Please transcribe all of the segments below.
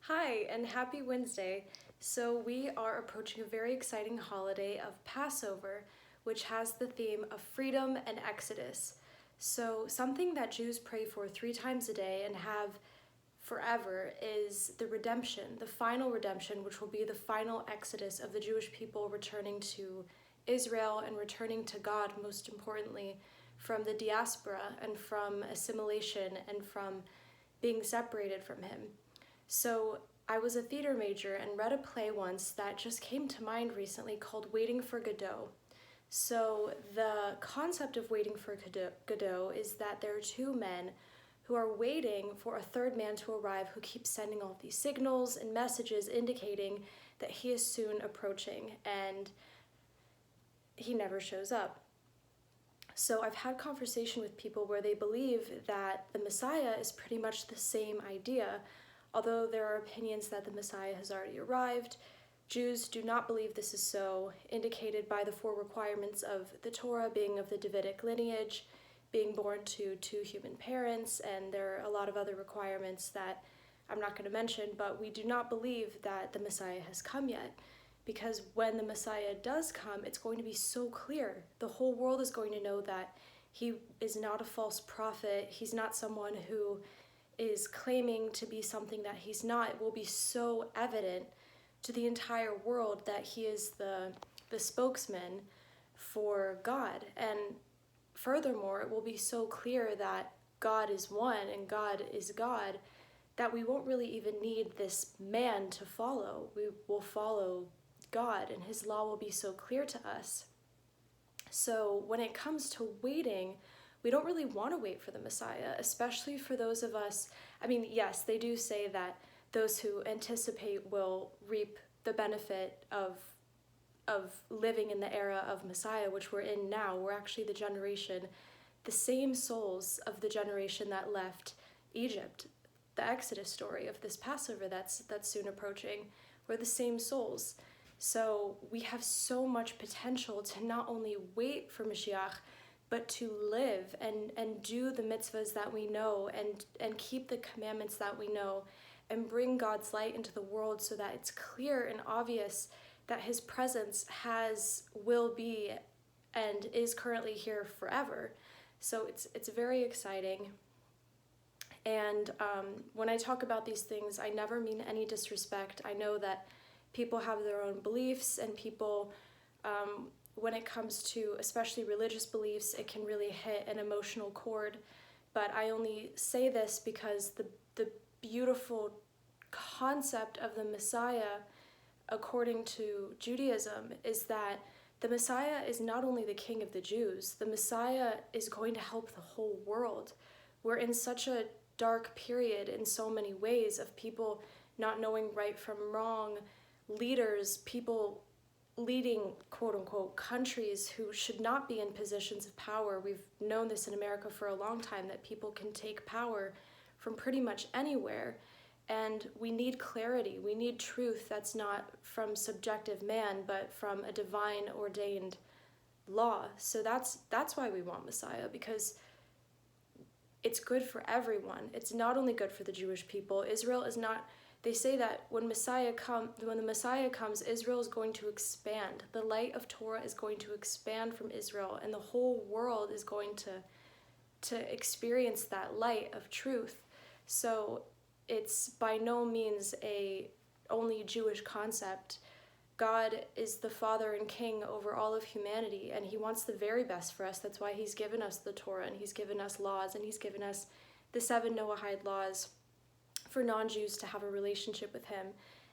Hi, and happy Wednesday. So, we are approaching a very exciting holiday of Passover, which has the theme of freedom and Exodus. So, something that Jews pray for 3 times a day and have forever is the redemption, the final redemption, which will be the final exodus of the Jewish people returning to Israel and returning to God, most importantly, from the diaspora and from assimilation and from being separated from Him. So I was a theater major and read a play once that just came to mind recently called Waiting for Godot. So the concept of waiting for Godot is that there are two men who are waiting for a third man to arrive who keeps sending all these signals and messages indicating that he is soon approaching, and he never shows up. So I've had conversation with people where they believe that the Messiah is pretty much the same idea. Although there are opinions that the Messiah has already arrived, Jews do not believe this is so, indicated by the 4 requirements of the Torah being of the Davidic lineage, being born to 2 human parents, and there are a lot of other requirements that I'm not going to mention, but we do not believe that the Messiah has come yet, because when the Messiah does come, it's going to be so clear. The whole world is going to know that he is not a false prophet, he's not someone who is claiming to be something that he's not. It will be so evident to the entire world that he is the spokesman for God. And furthermore, it will be so clear that God is one and God is God that we won't really even need this man to follow. We will follow God, and his law will be so clear to us. So when it comes to waiting, we don't really want to wait for the Messiah, especially for those of us. I mean, yes, they do say that those who anticipate will reap the benefit of living in the era of Messiah, which we're in now. We're actually the generation, the same souls of the generation that left Egypt. The Exodus story of this Passover that's soon approaching. We're the same souls. So we have so much potential to not only wait for Moshiach, but to live and do the mitzvahs that we know and keep the commandments that we know and bring God's light into the world so that it's clear and obvious that his presence will be and is currently here forever. So it's very exciting. And when I talk about these things, I never mean any disrespect. I know that people have their own beliefs, and people, when it comes to especially religious beliefs, it can really hit an emotional chord. But I only say this because the beautiful concept of the Messiah, according to Judaism, is that the Messiah is not only the King of the Jews, the Messiah is going to help the whole world. We're in such a dark period in so many ways of people not knowing right from wrong, leaders, people leading quote-unquote countries who should not be in positions of power. We've known this in America for a long time, that people can take power from pretty much anywhere. And we need clarity. We need truth that's not from subjective man, but from a divine ordained law. So that's why we want Messiah, because it's good for everyone. It's not only good for the Jewish people. Israel is not. They say that when the Messiah comes, Israel is going to expand. The light of Torah is going to expand from Israel, and the whole world is going to experience that light of truth. So it's by no means a only Jewish concept. God is the Father and King over all of humanity, and he wants the very best for us. That's why he's given us the Torah, and he's given us laws, and he's given us the 7 Noahide laws for non-Jews to have a relationship with him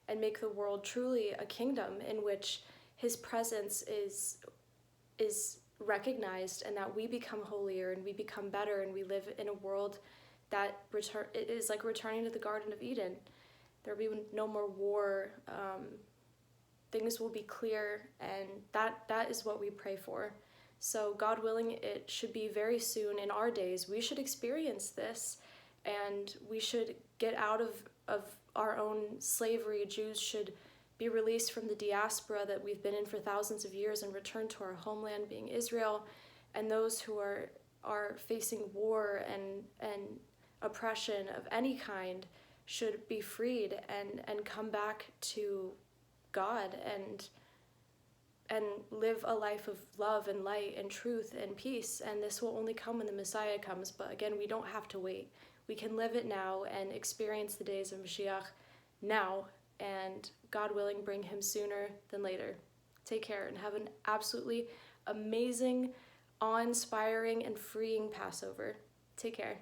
and make the world truly a kingdom in which his presence is recognized, and that we become holier and we become better, and we live in a world that it is like returning to the Garden of Eden. There will be no more war. Things will be clear, and that is what we pray for. So God willing, it should be very soon in our days. We should experience this, and we should get out of our own slavery. Jews should be released from the diaspora that we've been in for thousands of years and return to our homeland, being Israel. And those who are facing war and oppression of any kind should be freed and come back to God and live a life of love and light and truth and peace. And this will only come when the Messiah comes. But again, we don't have to wait. We can live it now and experience the days of Moshiach now, and God willing, bring him sooner than later. Take care and have an absolutely amazing, awe-inspiring, and freeing Passover. Take care.